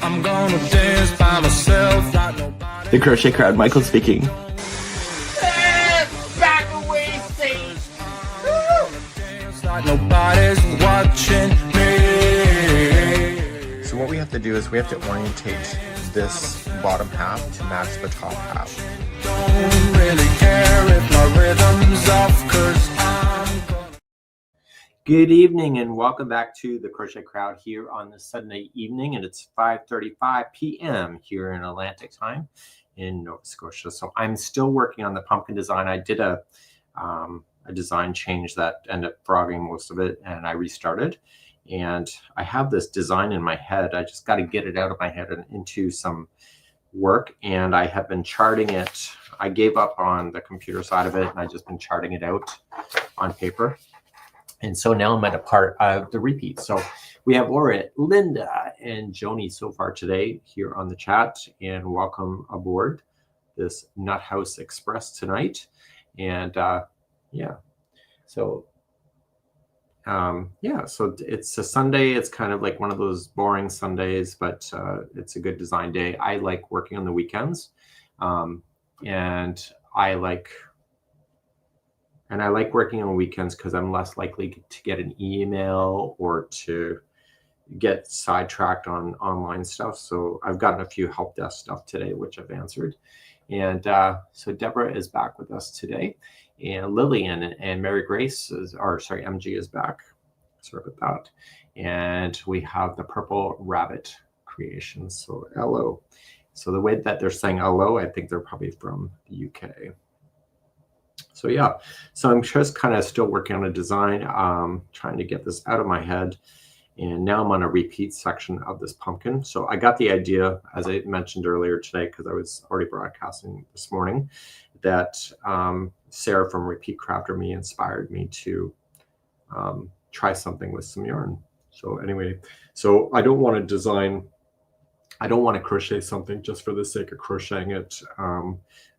I'm gonna dance by myself. Got nobody. The Crochet Crowd, Michael speaking. Back away, Sage. Dance like nobody's watching me. So what we have to do is we have to orientate this bottom half to match the top half. Don't really care if my rhythm's off, 'cause I'm gonna. Good evening and welcome back to the Crochet Crowd here on this Sunday evening, and it's 5:35 p.m. here in Atlantic time in Nova Scotia. So I'm still working on the pumpkin design. I did a design change that ended up frogging most of it, and I restarted. And I have this design in my head. I just got to get it out of my head and into some work, and I have been charting it. I gave up on the computer side of it, and I've just been charting it out on paper. And so now I'm at a part of the repeat. So we have Laura, Linda, and Joni so far today here on the chat, and welcome aboard this Nut House Express tonight. And so it's a Sunday. It's kind of like one of those boring Sundays, but it's a good design day. I like working on the weekends, and I like working on weekends because I'm less likely to get an email or to get sidetracked on online stuff. So I've gotten a few help desk stuff today, which I've answered. And so Deborah is back with us today. And Lillian and Mary Grace MG is back. Sorry about that. And we have the Purple Rabbit Creations. So hello. So the way that they're saying hello, I think they're probably from the UK. So yeah, so I'm just kind of still working on a design, trying to get this out of my head. And now I'm on a repeat section of this pumpkin. So I got the idea, as I mentioned earlier today, because I was already broadcasting this morning, that Sarah from Repeat Crafter Me inspired me to try something with some yarn. So anyway, so I don't want to crochet something just for the sake of crocheting it,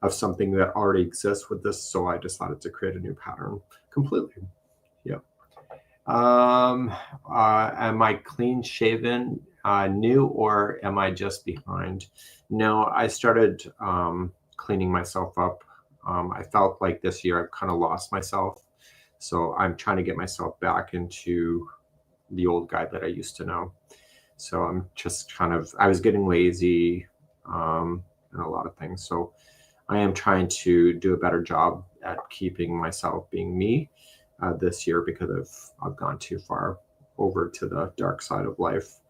of something that already exists with this. So I decided to create a new pattern completely. Yeah. Am I clean shaven, new, or am I just behind? No, I started cleaning myself up. I felt like this year I've kind of lost myself. So I'm trying to get myself back into the old guy that I used to know. So I'm just I was getting lazy and a lot of things. So I am trying to do a better job at keeping myself being me this year, because I've gone too far over to the dark side of life.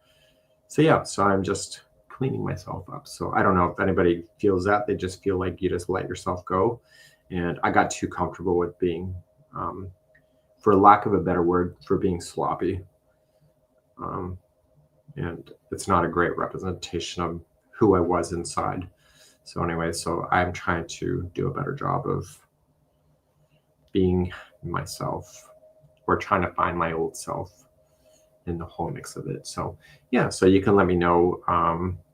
So yeah, so I'm just cleaning myself up. So I don't know if anybody feels that. They just feel like you just let yourself go. And I got too comfortable with being, for lack of a better word, for being sloppy. And it's not a great representation of who I was inside. So anyway, so I'm trying to do a better job of being myself, or trying to find my old self in the whole mix of it. So yeah, so you can let me know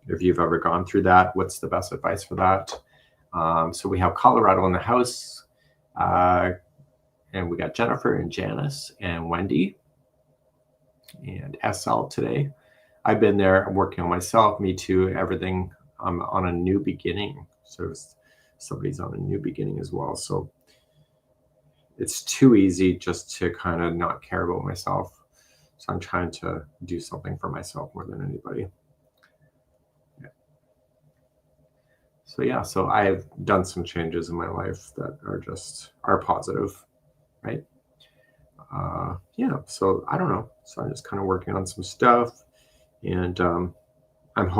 if you've ever gone through that. What's the best advice for that? So we have Colorado in the house, and we got Jennifer and Janice and Wendy and SL today. I've been there. I'm working on myself. Me too. Everything. I'm on a new beginning. So somebody's on a new beginning as well. So it's too easy just to kind of not care about myself. So I'm trying to do something for myself more than anybody. Yeah. So yeah, so I've done some changes in my life that are positive, right? Yeah, so I don't know. So I'm just kind of working on some stuff. And I'm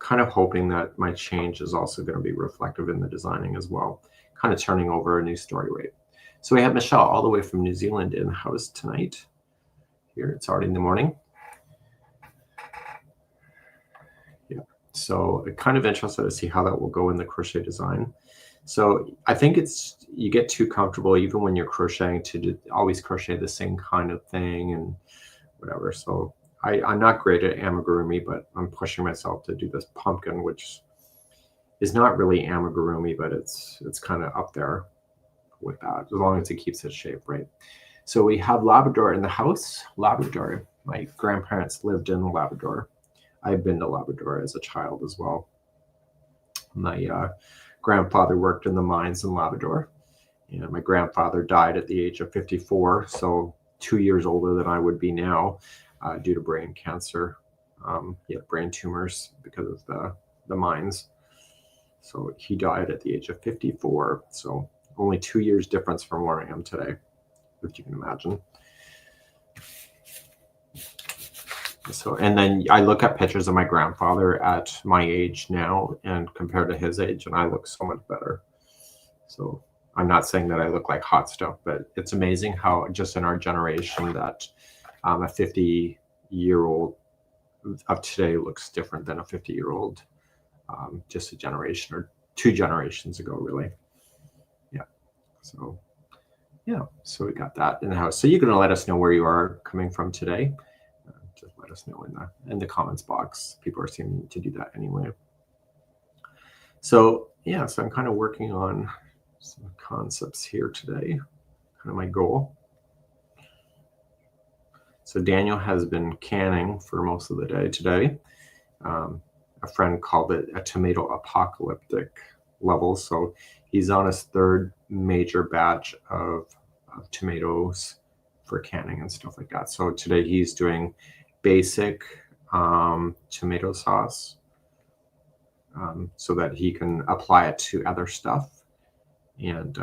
kind of hoping that my change is also going to be reflective in the designing as well, kind of turning over a new story rate. So we have Michelle all the way from New Zealand in the house tonight. Here, it's already in the morning. Yeah, so I'm kind of interested to see how that will go in the crochet design. So I think you get too comfortable even when you're crocheting to always crochet the same kind of thing and whatever. So I'm not great at amigurumi, but I'm pushing myself to do this pumpkin, which is not really amigurumi, but it's kind of up there with that, as long as it keeps its shape, right? So we have Labrador in the house. Labrador, my grandparents lived in Labrador. I've been to Labrador as a child as well. My grandfather worked in the mines in Labrador, and my grandfather died at the age of 54, so 2 years older than I would be now, due to brain cancer. He had brain tumors because of the mines. So he died at the age of 54. So only 2 years difference from where I am today, if you can imagine. So, and then I look at pictures of my grandfather at my age now and compared to his age, and I look so much better. So I'm not saying that I look like hot stuff, but it's amazing how just in our generation that a 50-year-old of today looks different than a 50-year-old just a generation or 2 generations ago, really. Yeah. So yeah, so we got that in the house. So you're going to let us know where you are coming from today. Just let us know in the comments box. People are seeming to do that anyway. So yeah, so I'm kind of working on some concepts here today, kind of my goal. So Daniel has been canning for most of the day today. A friend called it a tomato apocalyptic level. So he's on his 3rd major batch of tomatoes for canning and stuff like that. So today he's doing basic tomato sauce so that he can apply it to other stuff and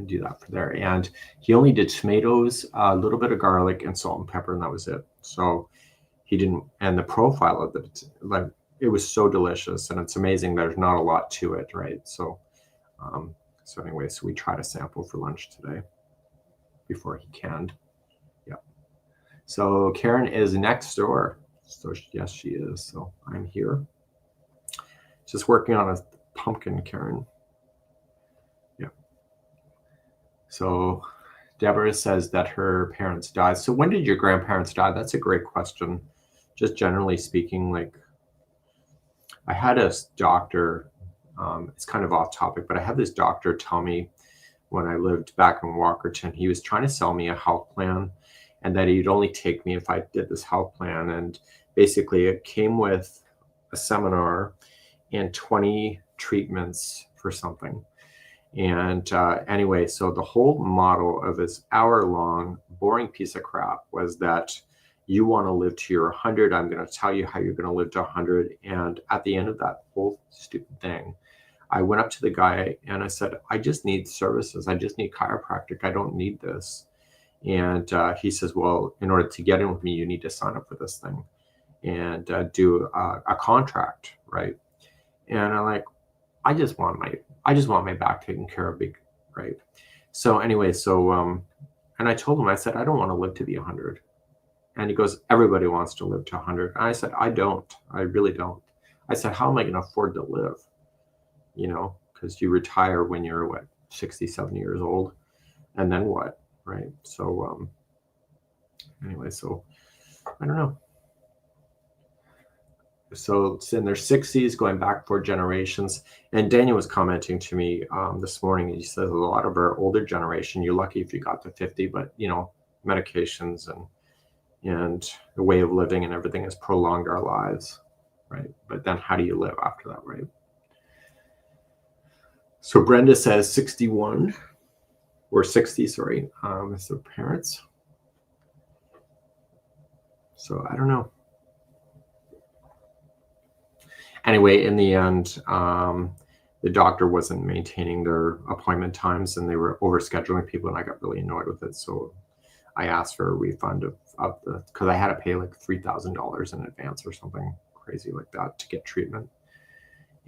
do that for there. And he only did tomatoes, a little bit of garlic and salt and pepper, and that was it. So he didn't, and the profile of it, like, it was so delicious, and it's amazing there's not a lot to it, right? So so anyway, so we tried a sample for lunch today before he canned. Yeah. So Karen is next door. So yes, she is. So I'm here. Just working on a pumpkin, Karen. Yeah. So Deborah says that her parents died. So when did your grandparents die? That's a great question. Just generally speaking, like, I had a doctor, it's kind of off topic, but I had this doctor tell me when I lived back in Walkerton, he was trying to sell me a health plan and that he'd only take me if I did this health plan. And basically it came with a seminar and 20 treatments for something. And anyway, so the whole model of this hour-long boring piece of crap was that you want to live to your 100. I'm going to tell you how you're going to live to 100. And at the end of that whole stupid thing, I went up to the guy and I said, I just need services. I just need chiropractic. I don't need this. And he says, well, in order to get in with me, you need to sign up for this thing and do a contract, right? And I'm like, I just want my back taken care of, right? So anyway, so and I told him, I said, I don't want to live to be 100. And he goes, everybody wants to live to 100. And I said, I don't. I really don't. I said, how am I going to afford to live? You know, because you retire when you're, what, 67 years old. And then what, right? So anyway, so I don't know. So it's in their 60s, going back 4 generations. And Daniel was commenting to me this morning. He says a lot of our older generation, you're lucky if you got to 50, but, you know, medications and the way of living and everything has prolonged our lives, right? But then how do you live after that, right? So Brenda says 61 or 60, sorry, is their parents. So I don't know. Anyway, in the end, the doctor wasn't maintaining their appointment times and they were overscheduling people, and I got really annoyed with it. So I asked for a refund of because I had to pay like $3,000 in advance or something crazy like that to get treatment.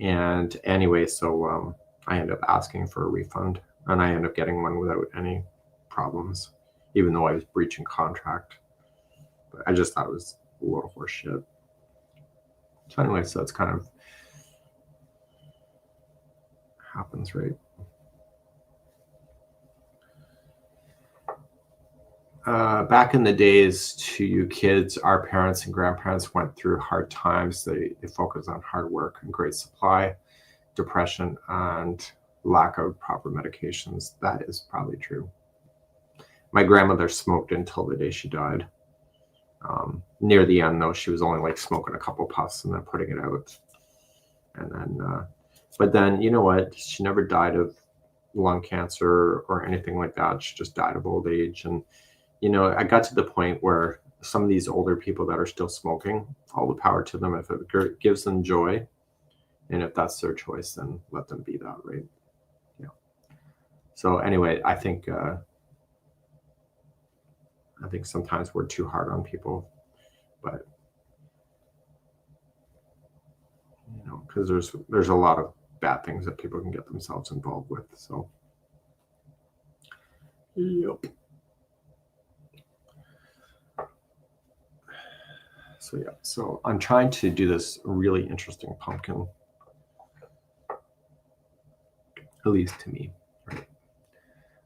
And anyway, so I ended up asking for a refund, and I ended up getting one without any problems, even though I was breaching contract. But I just thought it was a load of horse shit. So anyway, so it's kind of happens, right? Back in the days, to you kids, our parents and grandparents went through hard times. They focused on hard work and great supply, depression, and lack of proper medications. That is probably true. My grandmother smoked until the day she died. Near the end, though, she was only like smoking a couple puffs and then putting it out. And then, but then, you know what? She never died of lung cancer or anything like that. She just died of old age. And, you know, I got to the point where some of these older people that are still smoking, all the power to them. If it gives them joy, and if that's their choice, then let them be that, right? Yeah. So anyway, I think sometimes we're too hard on people, but you know, because there's a lot of bad things that people can get themselves involved with. So, yep. So yeah, so I'm trying to do this really interesting pumpkin, at least to me, right?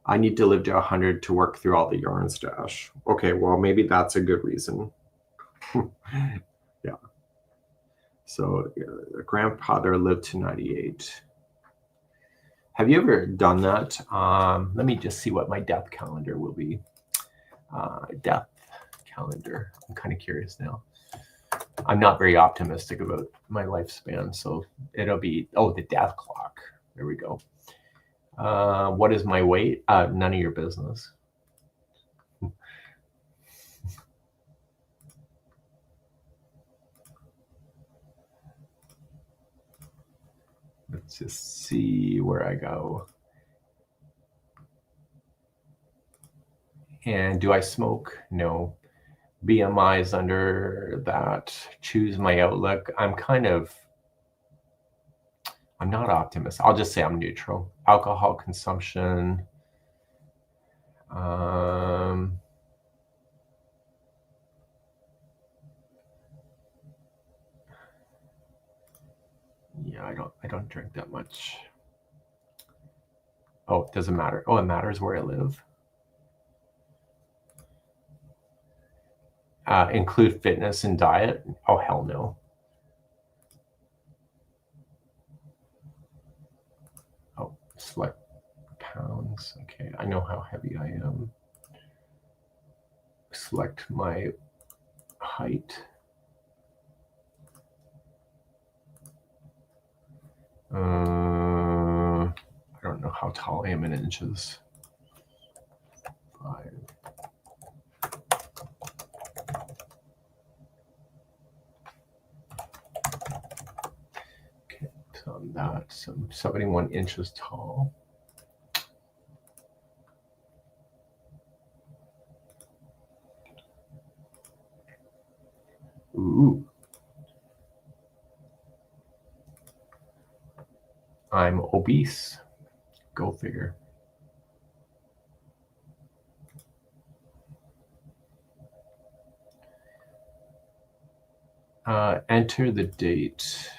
I need to live to 100 to work through all the yarn stash. Okay, well, maybe that's a good reason. Yeah. So the grandfather lived to 98. Have you ever done that? Let me just see what my death calendar will be. Death calendar. I'm kind of curious now. I'm not very optimistic about my lifespan, so it'll be, oh, the death clock. There we go. What is my weight? None of your business. Let's just see where I go. And do I smoke? No. BMI is under that. Choose my outlook. I'm not optimistic. I'll just say I'm neutral. Alcohol consumption. Yeah, I don't drink that much. Oh, it doesn't matter. Oh, it matters where I live. Include fitness and diet? Oh, hell no. Oh, select pounds. Okay, I know how heavy I am. Select my height. I don't know how tall I am in inches. 5. Okay, so I'm not. So I'm 71 inches tall. Ooh. I'm obese. Go figure. Enter the date.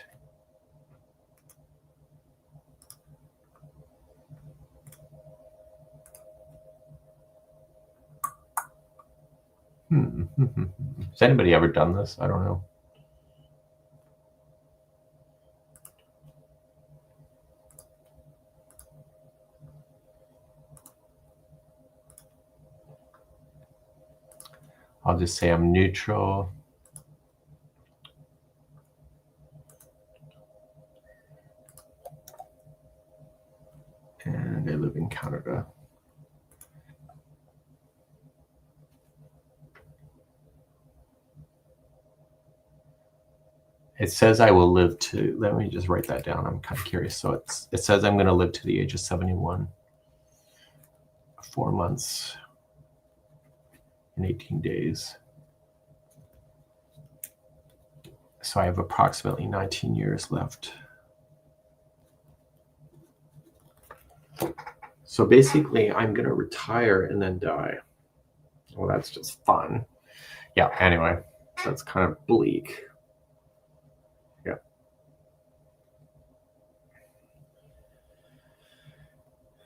Has anybody ever done this? I don't know. I'll just say I'm neutral. And I live in Canada. It says I will live to, let me just write that down. I'm kind of curious. So it says I'm going to live to the age of 71. 4 months and 18 days. So I have approximately 19 years left. So basically, I'm going to retire and then die. Well, that's just fun. Yeah, anyway, that's kind of bleak. Yeah.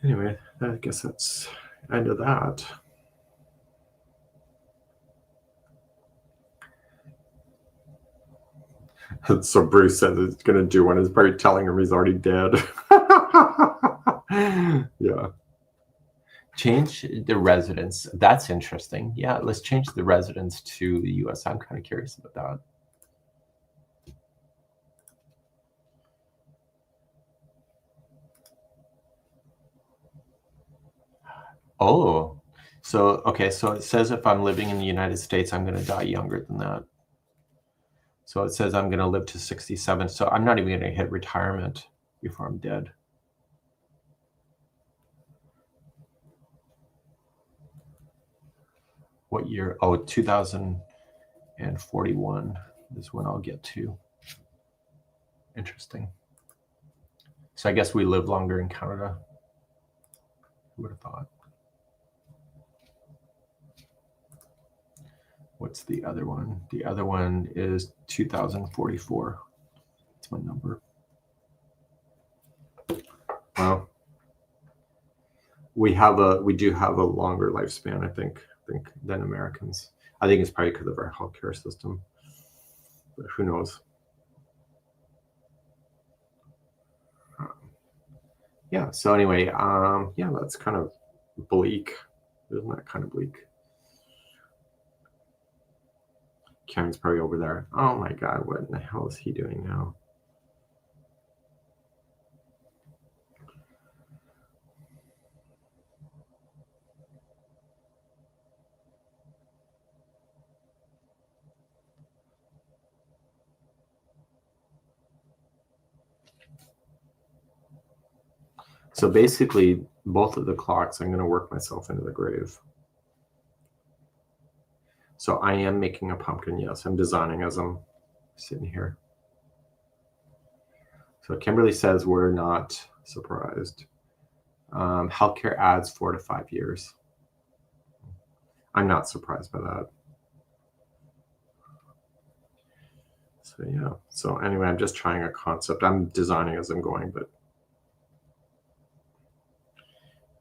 Anyway, I guess that's the end of that. So Bruce says it's going to do one. It's probably telling him he's already dead. Yeah. Change the residence. That's interesting. Yeah, let's change the residence to the US. I'm kind of curious about that. Oh, so okay, so it says if I'm living in the United States, I'm going to die younger than that. So it says I'm going to live to 67. So I'm not even going to hit retirement before I'm dead. What year? Oh, 2041 is when I'll get to. Interesting. So I guess we live longer in Canada. Who would have thought? What's the other one? The other one is 2044. That's my number. Well, we do have a longer lifespan, I think than Americans. I think it's probably because of our healthcare system, but who knows? Yeah. So anyway, yeah, that's kind of bleak. Isn't that kind of bleak? Kevin's probably over there. Oh my God, what in the hell is he doing now? So basically, both of the clocks, I'm going to work myself into the grave. So I am making a pumpkin. Yes, I'm designing as I'm sitting here. So Kimberly says we're not surprised. Healthcare adds 4 to 5 years. I'm not surprised by that. So yeah. So anyway, I'm just trying a concept. I'm designing as I'm going, but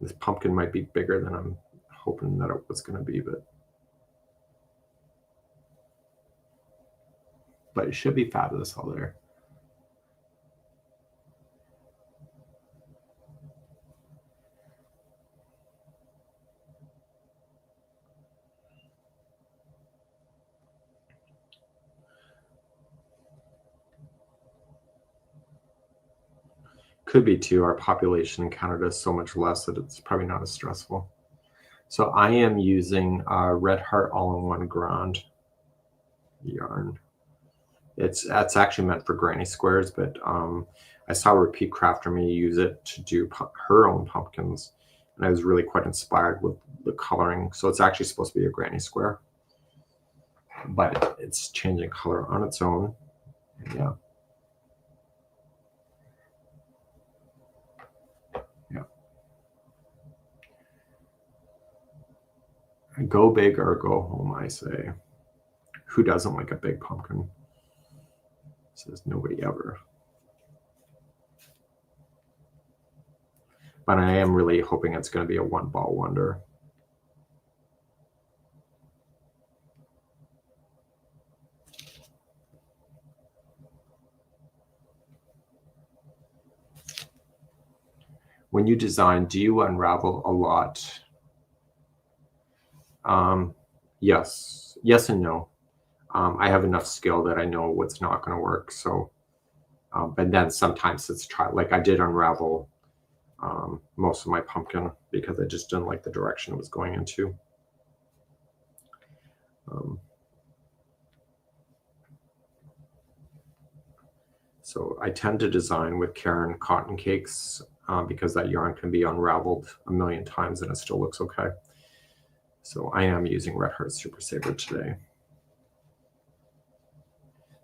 this pumpkin might be bigger than I'm hoping that it was going to be, but it should be fabulous all there. Could be too. Our population in Canada is so much less that it's probably not as stressful. So I am using Red Heart all-in-one ground yarn. It's actually meant for granny squares, but I saw Repeat Crafter Me use it to do her own pumpkins, and I was really quite inspired with the coloring. So it's actually supposed to be a granny square, but it's changing color on its own. And yeah. Go big or go home, I say. Who doesn't like a big pumpkin? Says nobody ever. But I am really hoping it's going to be a one ball wonder. When you design, do you unravel a lot? Yes and no. I have enough skill that I know what's not going to work. So, but then sometimes it's like I did unravel most of my pumpkin because I just didn't like the direction it was going into. So I tend to design with Karen cotton cakes because that yarn can be unraveled a million times and it still looks okay. So I am using Red Heart Super Saver today.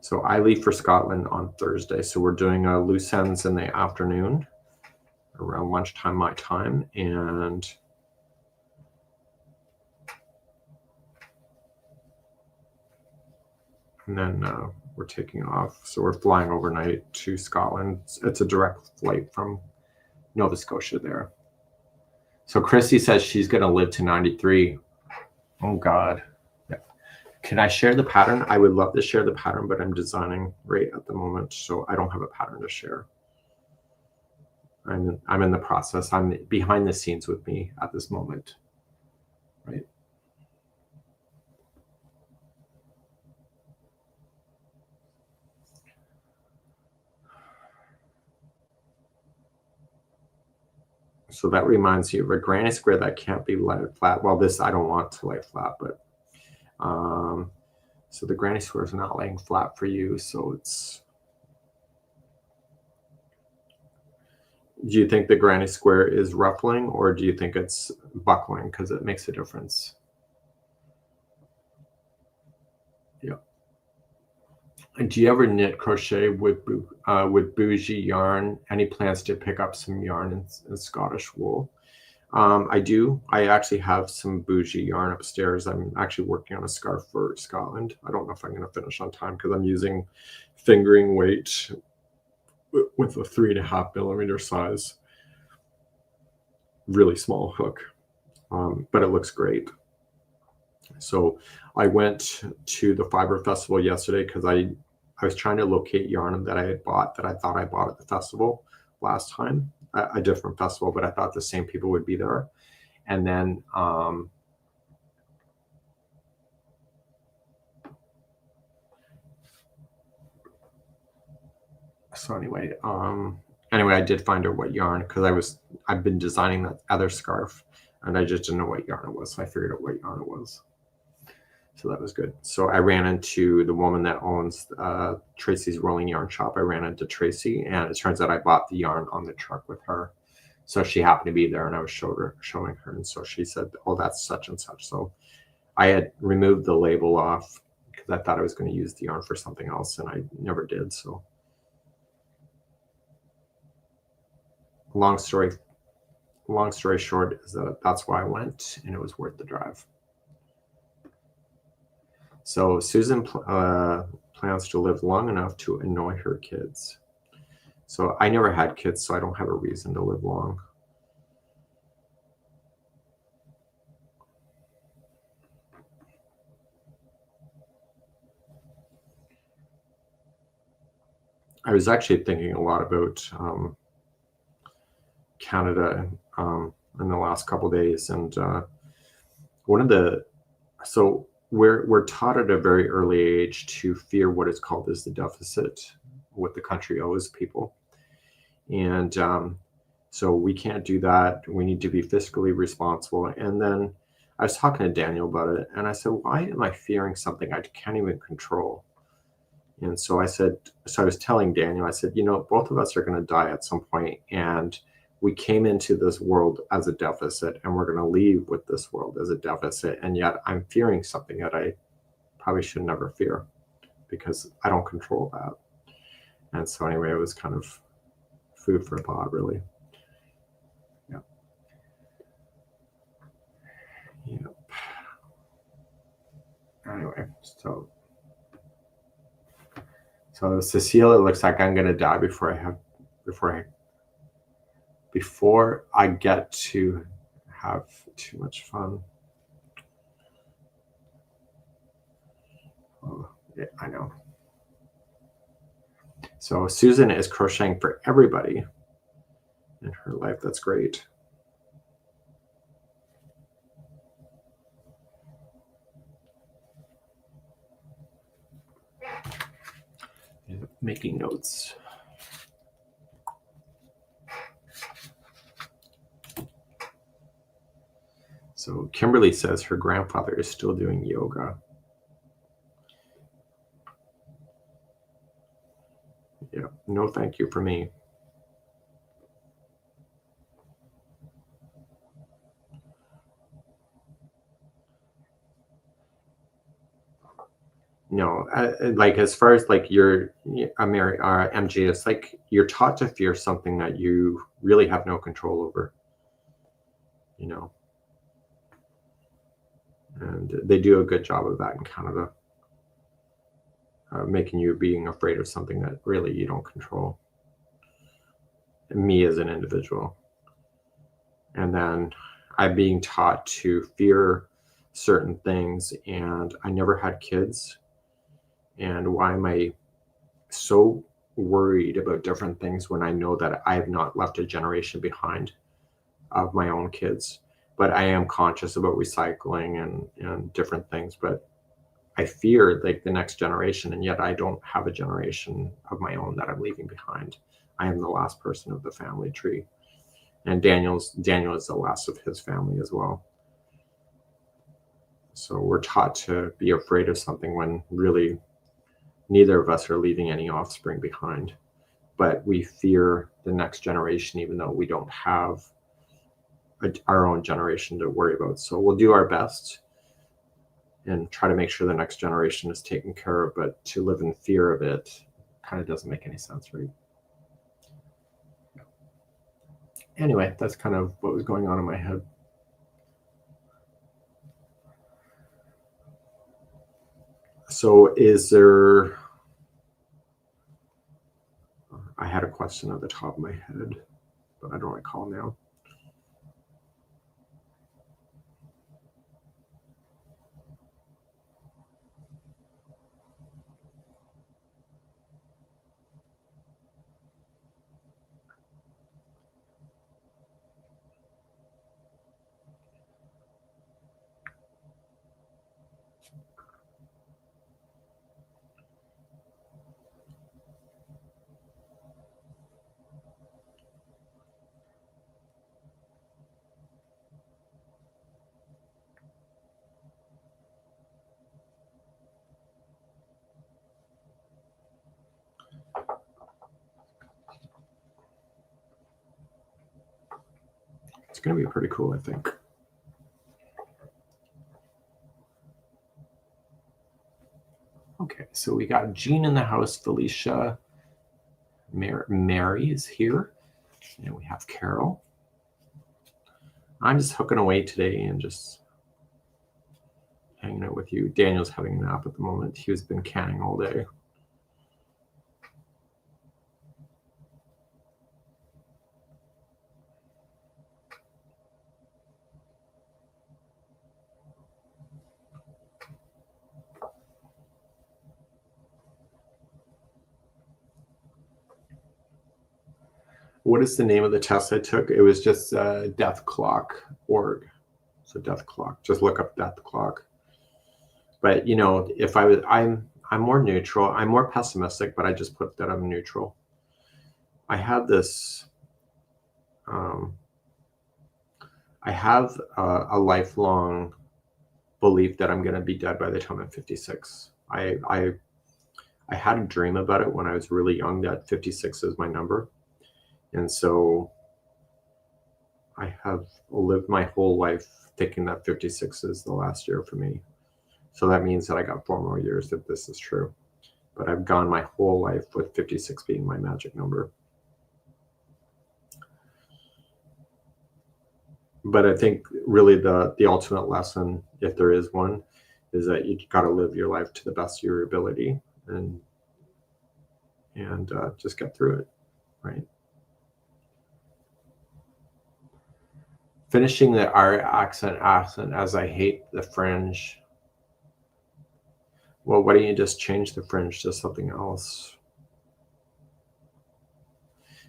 So I leave for Scotland on Thursday. So we're doing a loose ends in the afternoon around lunchtime my time, and then we're taking off. So we're flying overnight to Scotland. It's a direct flight from Nova Scotia there. So Christy says she's going to live to 93. Oh God. Yeah. Can I share the pattern? I would love to share the pattern, but I'm designing right at the moment, so I don't have a pattern to share. I'm in the process. I'm behind the scenes with me at this moment, right? So that reminds you of a granny square that can't be laid flat. Well, this I don't want to lay flat, but so the granny square is not laying flat for you. So it's, do you think the granny square is ruffling, or do you think it's buckling? Because it makes a difference. Yeah. And do you ever knit crochet with bougie yarn? Any plans to pick up some yarn in Scottish wool? I do. I actually have some bougie yarn upstairs. I'm actually working on a scarf for Scotland. I don't know if I'm going to finish on time because I'm using fingering weight with a 3.5 millimeter size, really small hook, but it looks great. So I went to the Fiber Festival yesterday because I was trying to locate yarn that I had bought that I thought I bought at the festival last time, a different festival, but I thought the same people would be there. And then so anyway, I did find out what yarn because I've been designing that other scarf and I just didn't know what yarn it was. So I figured out what yarn it was. So that was good. So I ran into the woman that owns Tracy's Rolling Yarn Shop. I ran into Tracy, and it turns out I bought the yarn on the truck with her. So she happened to be there, and I was showing her. And so she said, oh, that's such and such. So I had removed the label off because I thought I was going to use the yarn for something else, and I never did. So long story short is that that's why I went, and it was worth the drive. So Susan plans to live long enough to annoy her kids. So I never had kids, so I don't have a reason to live long. I was actually thinking a lot about Canada in the last couple of days, and we're taught at a very early age to fear what is called as the deficit, what the country owes people. And so we can't do that. We need to be fiscally responsible. And then I was talking to Daniel about it, and I said, why am I fearing something I can't even control? And so I was telling Daniel, I said, both of us are going to die at some point, and we came into this world as a deficit, and we're going to leave with this world as a deficit. And yet I'm fearing something that I probably should never fear because I don't control that. And so anyway, it was kind of food for thought, really. Yeah. Yep. Anyway, so Cecile, it looks like I'm going to die before I get to have too much fun. Oh, yeah, I know. So Susan is crocheting for everybody in her life. That's great. Making notes. So Kimberly says her grandfather is still doing yoga. Yeah, no thank you for me. No, like as far as like MG, it's like you're taught to fear something that you really have no control over, and they do a good job of that in Canada, making you being afraid of something that really you don't control, me as an individual. And then I'm being taught to fear certain things, and I never had kids. And why am I so worried about different things when I know that I have not left a generation behind of my own kids. But I am conscious about recycling and different things. But I fear like the next generation, and yet I don't have a generation of my own that I'm leaving behind. I am the last person of the family tree, and Daniel is the last of his family as well. So we're taught to be afraid of something when really neither of us are leaving any offspring behind. But we fear the next generation, even though we don't have our own generation to worry about. So we'll do our best and try to make sure the next generation is taken care of. But to live in fear of it kind of doesn't make any sense, right? Anyway, that's kind of what was going on in my head. So is there, I had a question at the top of my head, but I don't recall now. It's going to be pretty cool, I think. Okay, so we got Jean in the house, Felicia, Mary is here, and we have Carol. I'm just hooking away today and just hanging out with you. Daniel's having a nap at the moment. He's been canning all day. What is the name of the test I took? It was just deathclock.org. So death clock. Just look up death clock. But you know, if I'm more neutral. I'm more pessimistic, but I just put that I'm neutral. I have this. I have a lifelong belief that I'm going to be dead by the time I'm 56. I had a dream about it when I was really young that 56 is my number. And so I have lived my whole life thinking that 56 is the last year for me. So that means that I got 4 more years if this is true. But I've gone my whole life with 56 being my magic number. But I think really the ultimate lesson, if there is one, is that you got to live your life to the best of your ability and just get through it, right? Finishing the R accent as I hate the fringe. Well, why don't you just change the fringe to something else?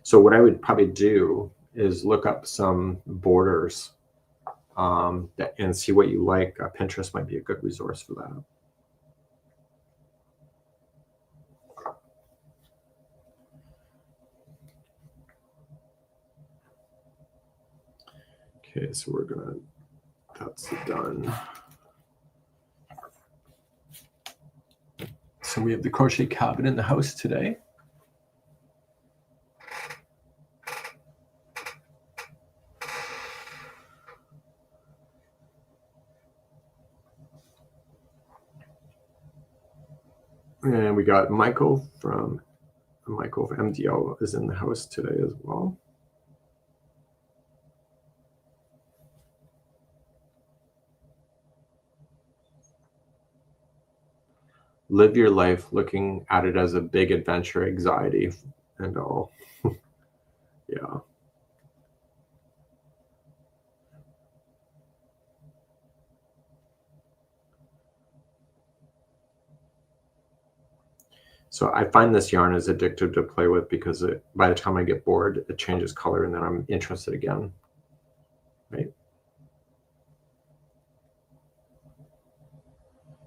So what I would probably do is look up some borders and see what you like. Pinterest might be a good resource for that. Okay, so we're gonna, that's done. So we have the crochet cabin in the house today. And we got Michael from MDL is in the house today as well. Live your life looking at it as a big adventure, anxiety and all. Yeah. So I find this yarn is addictive to play with because by the time I get bored, it changes color and then I'm interested again, right?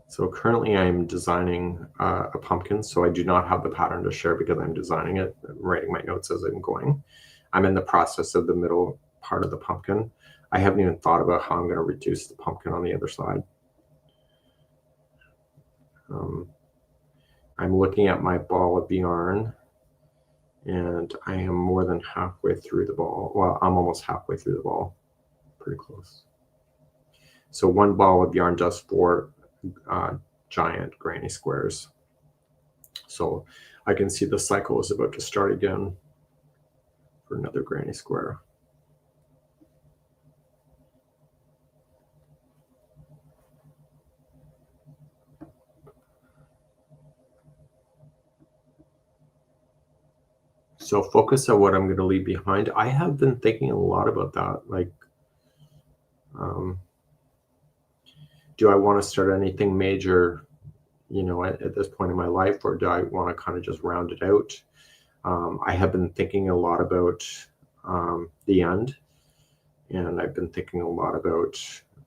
So currently I'm designing a pumpkin, so I do not have the pattern to share because I'm designing it. I'm writing my notes as I'm going. I'm in the process of the middle part of the pumpkin. I haven't even thought about how I'm going to reduce the pumpkin on the other side. I'm looking at my ball of yarn, and I am more than halfway through the ball. Well, I'm almost halfway through the ball, pretty close. So one ball of yarn does 4 giant granny squares. So I can see the cycle is about to start again for another granny square. So focus on what I'm going to leave behind. I have been thinking a lot about that. Like, do I want to start anything major, at this point in my life, or do I want to kind of just round it out? I have been thinking a lot about the end, and I've been thinking a lot about,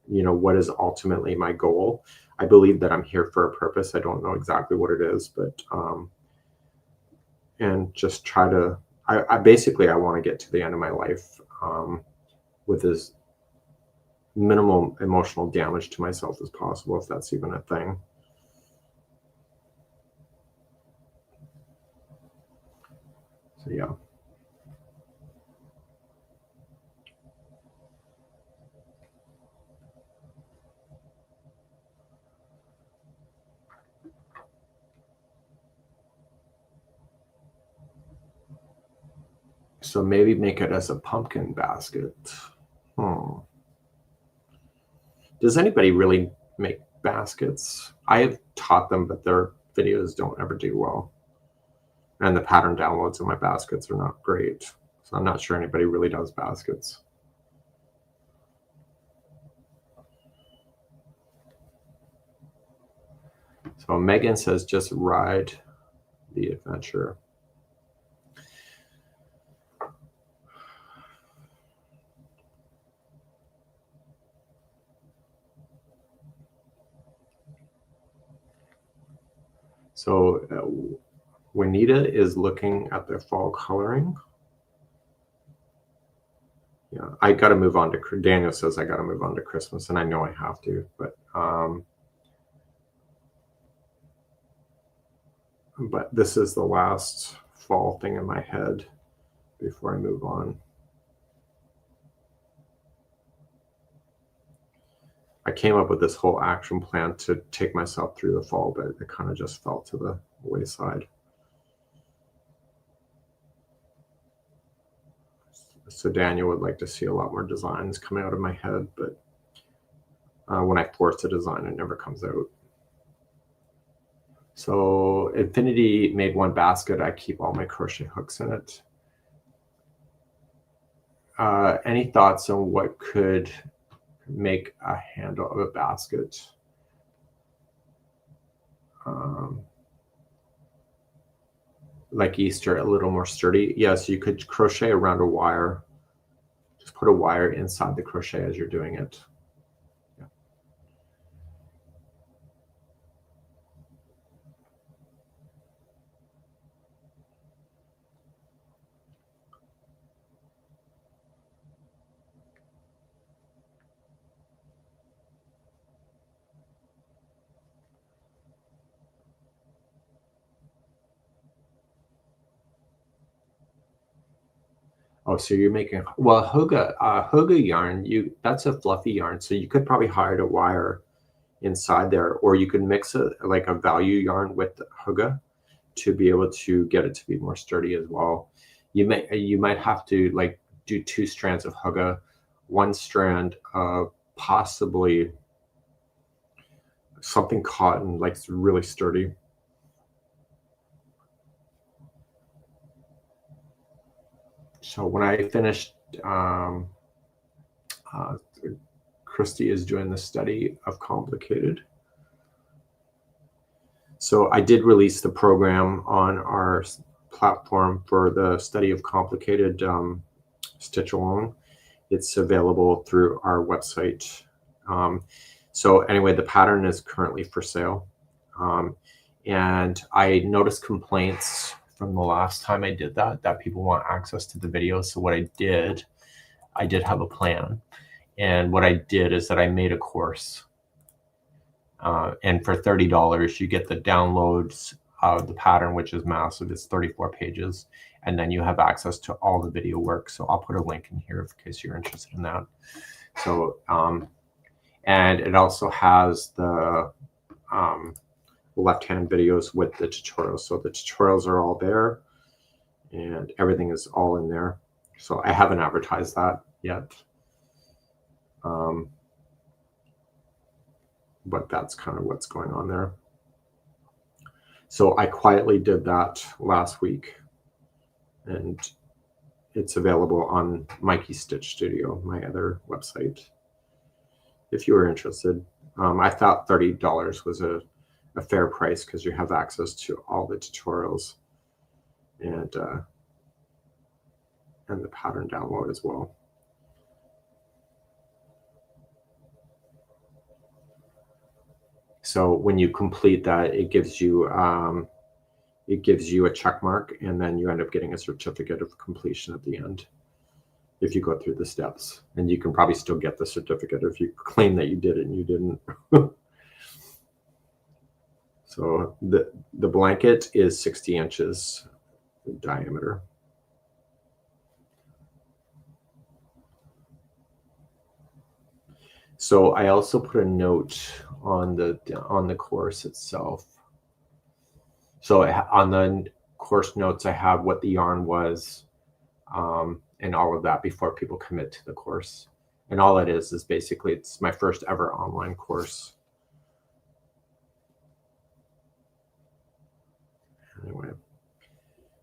what is ultimately my goal. I believe that I'm here for a purpose. I don't know exactly what it is, but and just try to. I basically want to get to the end of my life with as minimal emotional damage to myself as possible, if that's even a thing. So yeah. So maybe make it as a pumpkin basket. Does anybody really make baskets? I have taught them, but their videos don't ever do well. And the pattern downloads of my baskets are not great. So I'm not sure anybody really does baskets. So Megan says, just ride the adventure. So Juanita is looking at the fall coloring. Yeah, I got to move on to, Daniel says I got to move on to Christmas, and I know I have to, but this is the last fall thing in my head before I move on. I came up with this whole action plan to take myself through the fall, but it kind of just fell to the wayside. So Daniel would like to see a lot more designs coming out of my head, but when I force a design, it never comes out. So Infinity made one basket. I keep all my crochet hooks in it. Any thoughts on what could make a handle of a basket? Like Easter, a little more sturdy. Yes, you could crochet around a wire. Just put a wire inside the crochet as you're doing it. Yeah. Oh, so you're making, well, Huga yarn, that's a fluffy yarn, so you could probably hide a wire inside there, or you could mix it like a value yarn with Huga to be able to get it to be more sturdy as well. You might have to like do 2 strands of Huga, 1 strand of possibly something cotton, like really sturdy. So when I finished, Christy is doing the study of complicated. So I did release the program on our platform for the study of complicated stitch along. It's available through our website. So anyway, the pattern is currently for sale. And I noticed complaints from the last time I did that people want access to the video. So what I did have a plan. And what I did is that I made a course. And for $30, you get the downloads of the pattern, which is massive. It's 34 pages. And then you have access to all the video work. So I'll put a link in here in case you're interested in that. So, and it also has the left-hand videos with the tutorials. So the tutorials are all there and everything is all in there. So I haven't advertised that yet. But that's kind of what's going on there. So I quietly did that last week, and it's available on Mikey Stitch Studio, my other website, if you were interested. I thought $30 was a fair price because you have access to all the tutorials and the pattern download as well. So when you complete that, it gives you a check mark, and then you end up getting a certificate of completion at the end if you go through the steps. And you can probably still get the certificate if you claim that you did it and you didn't. So the blanket is 60 inches in diameter. So I also put a note on the course itself. So on the course notes, I have what the yarn was and all of that before people commit to the course. And all it is basically, it's my first ever online course. Anyway,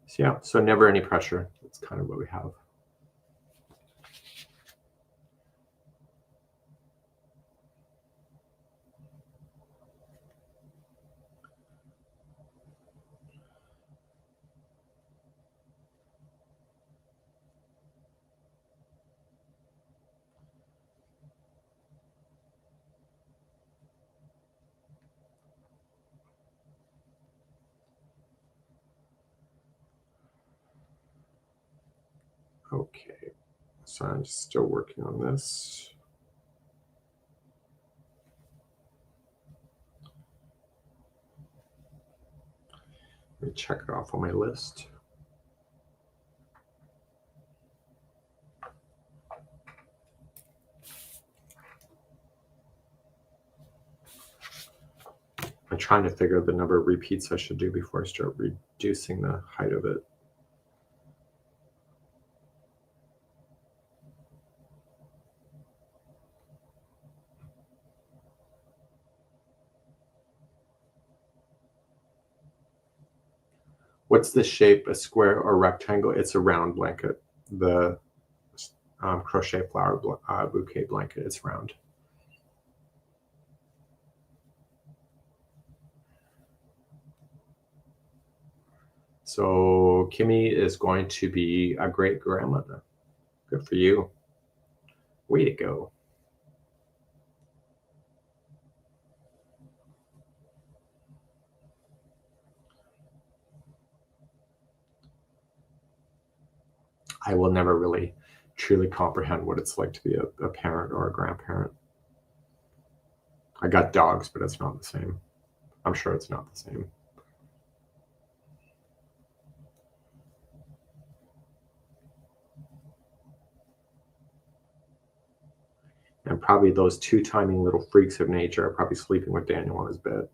so yeah, so never any pressure. That's kind of what we have. Okay, so I'm still working on this. Let me check it off on my list. I'm trying to figure out the number of repeats I should do before I start reducing the height of it. What's the shape, a square or rectangle? It's a round blanket. The crochet flower bouquet blanket, it's round. So Kimmy is going to be a great grandmother. Good for you. Way to go. I will never really truly comprehend what it's like to be a parent or a grandparent. I got dogs, but it's not the same. I'm sure it's not the same. And probably those two timing little freaks of nature are probably sleeping with Daniel on his bed.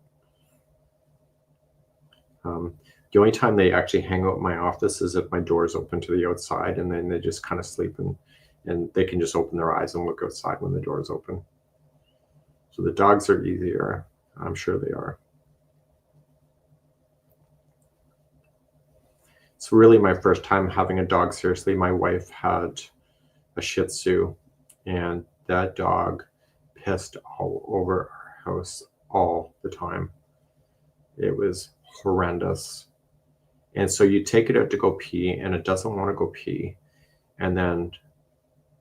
The only time they actually hang out in my office is if my door is open to the outside, and then they just kind of sleep and they can just open their eyes and look outside when the door is open. So the dogs are easier. I'm sure they are. It's really my first time having a dog seriously. My wife had a Shih Tzu, and that dog pissed all over our house all the time. It was horrendous. And so you take it out to go pee, and it doesn't want to go pee. And then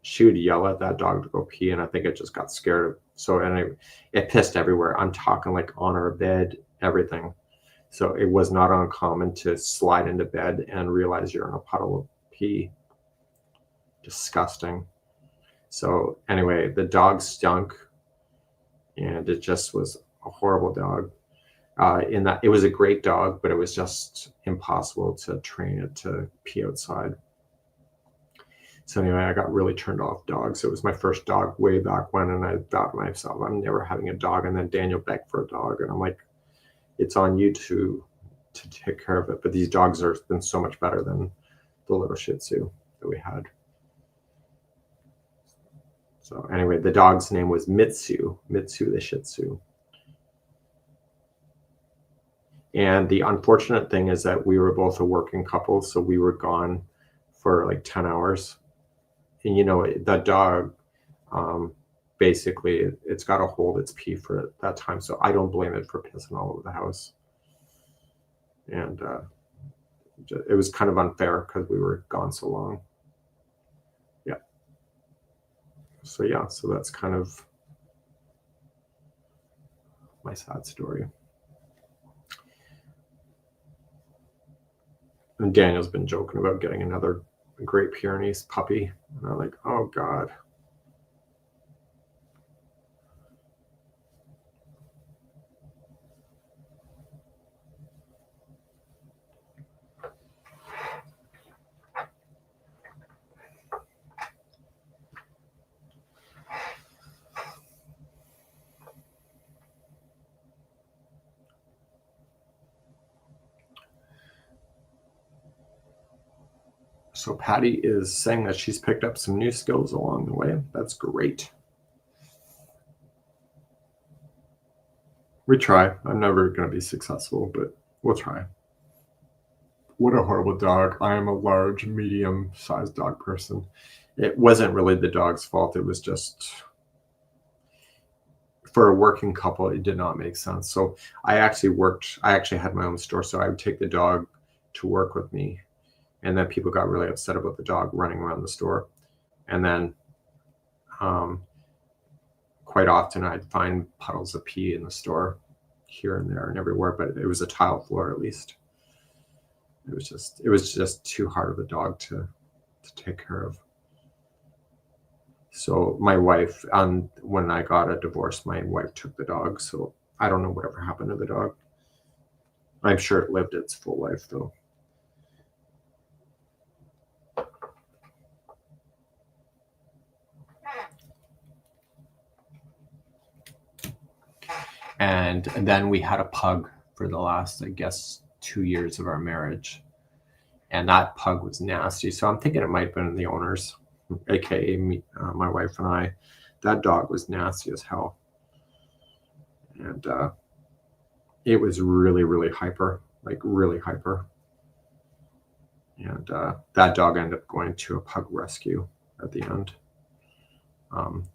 she would yell at that dog to go pee, and I think it just got scared. So, and it pissed everywhere. I'm talking like on our bed, everything. So it was not uncommon to slide into bed and realize you're in a puddle of pee. Disgusting. So anyway, the dog stunk, and it just was a horrible dog. In that it was a great dog, but it was just impossible to train it to pee outside. So anyway, I got really turned off dogs. It was my first dog way back when, and I thought to myself, I'm never having a dog. And then Daniel begged for a dog, and I'm like, it's on you to take care of it. But these dogs have been so much better than the little Shih Tzu that we had. So anyway, the dog's name was Mitsu the Shih Tzu. And the unfortunate thing is that we were both a working couple, so we were gone for like 10 hours. And you know, that dog, basically, it's got to hold its pee for that time. So I don't blame it for pissing all over the house. And it was kind of unfair because we were gone so long. Yeah. So yeah, so that's kind of my sad story. And Daniel's been joking about getting another Great Pyrenees puppy. And I'm like, oh God. So Patty is saying that she's picked up some new skills along the way. That's great. We try. I'm never going to be successful, but we'll try. What a horrible dog. I am a large, medium-sized dog person. It wasn't really the dog's fault. It was just, for a working couple, it did not make sense. So I actually had my own store, so I would take the dog to work with me. And then people got really upset about the dog running around the store. And then quite often I'd find puddles of pee in the store here and there and everywhere, but it was a tile floor at least. It was just too hard of a dog to take care of. So my wife, when I got a divorce, my wife took the dog. So I don't know whatever happened to the dog. I'm sure it lived its full life though. And then we had a pug for the last, I guess, 2 years of our marriage. And that pug was nasty. So I'm thinking it might have been the owners, aka me, my wife and I. That dog was nasty as hell. And it was really, really hyper, like really hyper. And that dog ended up going to a pug rescue at the end.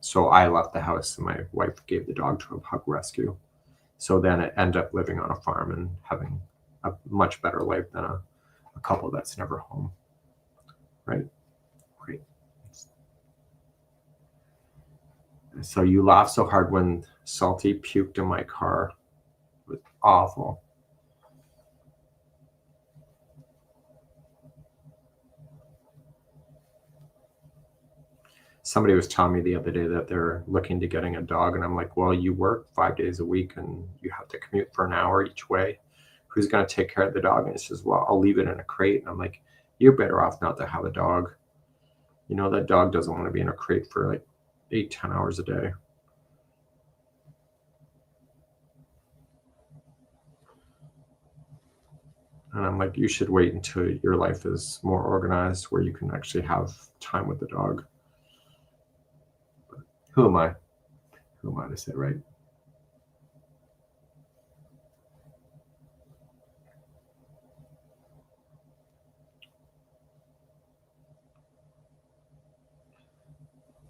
So I left the house and my wife gave the dog to a pug rescue. So then it ended up living on a farm and having a much better life than a couple that's never home. Right? Great. So you laughed so hard when Salty puked in my car. It was awful. Somebody was telling me the other day that they're looking to getting a dog, and I'm like, well, you work 5 days a week and you have to commute for an hour each way. Who's going to take care of the dog? And he says, well, I'll leave it in a crate. And I'm like, you're better off not to have a dog. You know, that dog doesn't want to be in a crate for like 8-10 hours a day. And I'm like, you should wait until your life is more organized where you can actually have time with the dog. Who am I? Who am I to say, right?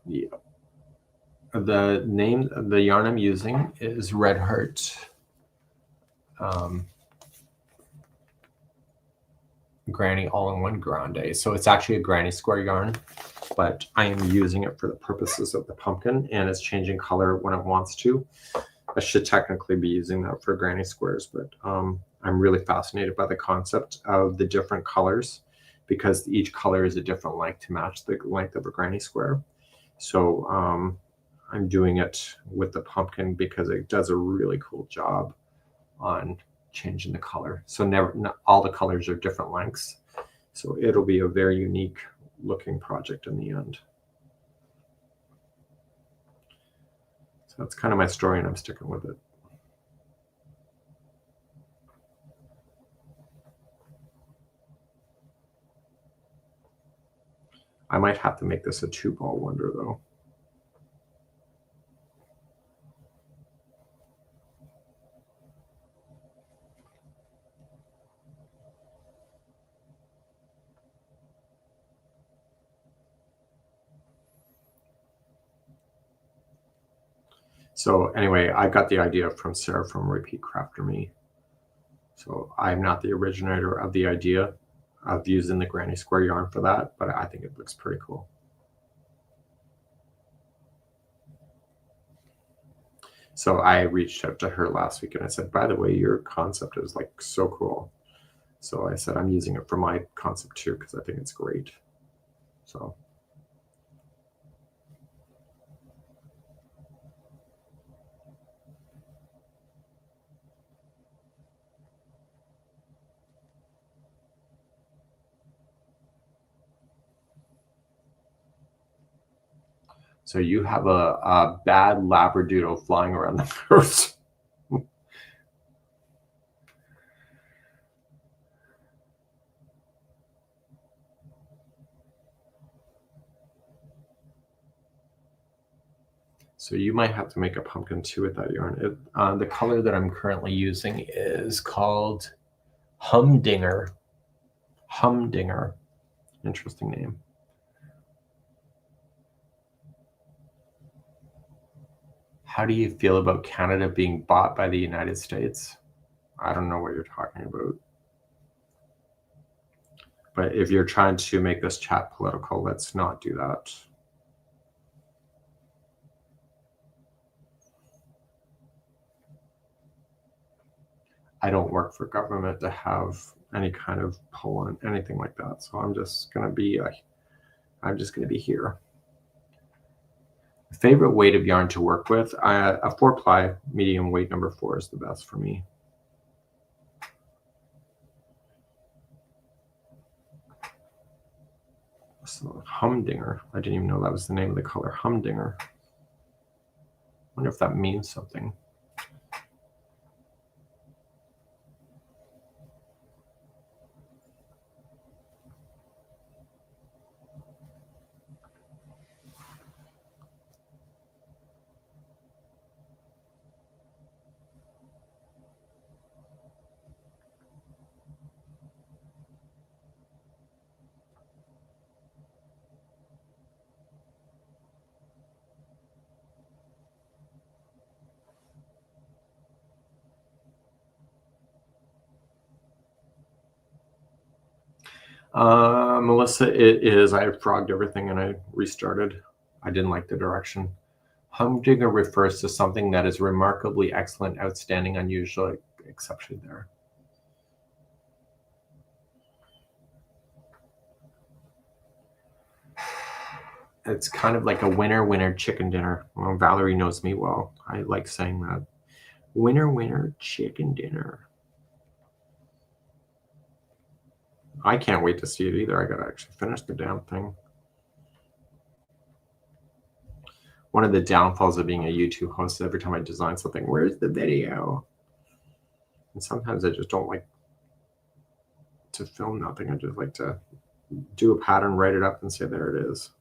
Yeah. The yarn I'm using is Red Heart Granny All-in-One Grande. So it's actually a granny square yarn, but I am using it for the purposes of the pumpkin, and it's changing color when it wants to. I should technically be using that for granny squares, but I'm really fascinated by the concept of the different colors, because each color is a different length to match the length of a granny square. So I'm doing it with the pumpkin because it does a really cool job on changing the color. So not all the colors are different lengths. So it'll be a very unique looking project in the end. So that's kind of my story, and I'm sticking with it. I might have to make this a 2-ball wonder though. So anyway, I got the idea from Sarah from Repeat Crafter Me. So I'm not the originator of the idea of using the granny square yarn for that, but I think it looks pretty cool. So I reached out to her last week and I said, by the way, your concept is like so cool. So I said, I'm using it for my concept too, because I think it's great. So you have a bad labradoodle flying around the house. So you might have to make a pumpkin too with that yarn. The color that I'm currently using is called Humdinger. Humdinger. Interesting name. How do you feel about Canada being bought by the United States? I don't know what you're talking about. But if you're trying to make this chat political, let's not do that. I don't work for government to have any kind of pull on anything like that. So I'm just gonna be here. Favorite weight of yarn to work with? A 4-ply medium weight number 4 is the best for me. So Humdinger. I didn't even know that was the name of the color. Humdinger. Wonder if that means something. Melissa, it is. I frogged everything and I restarted. I didn't like the direction. Humdinger refers to something that is remarkably excellent, outstanding, unusual, exceptionally there. It's kind of like a winner chicken dinner. Well, Valerie knows me well. I like saying that. Winner chicken dinner. I can't wait to see it either. I gotta actually finish the damn thing. One of the downfalls of being a YouTube host is every time I design something, where's the video? And sometimes I just don't like to film nothing. I just like to do a pattern, write it up, and say, there it is.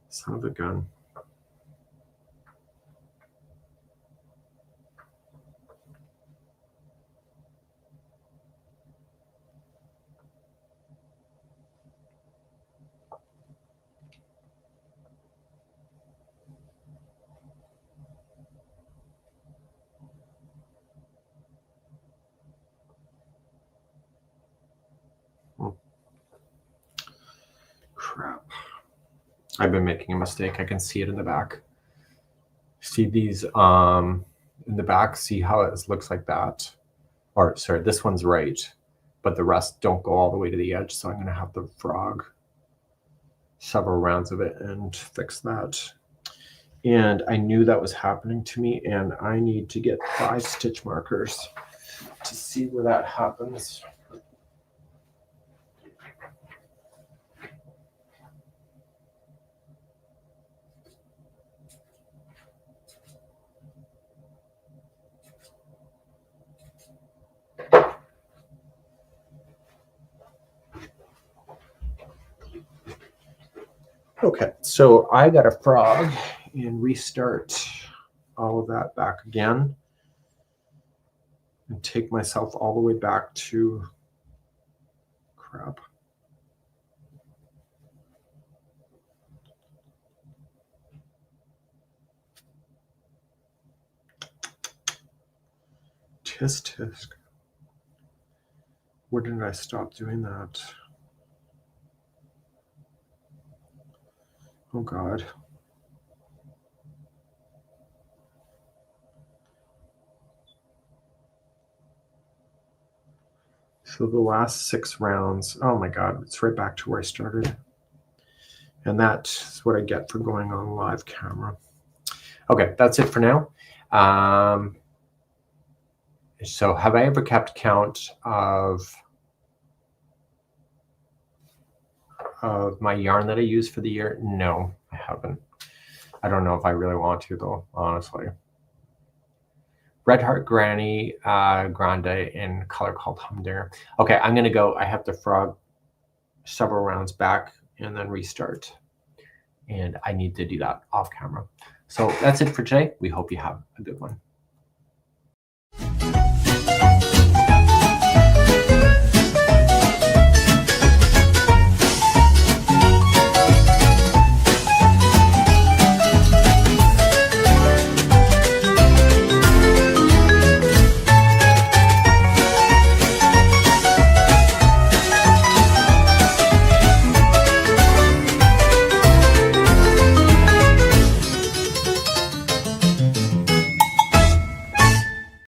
Son of a gun. I've been making a mistake. I can see it in the back. See these in the back? See how it looks like that? Or sorry, this one's right, but the rest don't go all the way to the edge. So I'm going to have to frog several rounds of it and fix that. And I knew that was happening to me, and I need to get 5 stitch markers to see where that happens. Okay, so I got a frog and restart all of that back again and take myself all the way back to crap. Tisk tisk. Where did I stop doing that? Oh God. So the last 6 rounds, oh my God, it's right back to where I started. And that's what I get for going on live camera. Okay, that's it for now. So have I ever kept count of my yarn that I use for the year? No, I haven't. I don't know if I really want to though, honestly. Red Heart Granny Grande in color called Humdinger. Okay, I'm gonna go. I have to frog several rounds back and then restart. And I need to do that off camera. So that's it for today. We hope you have a good one.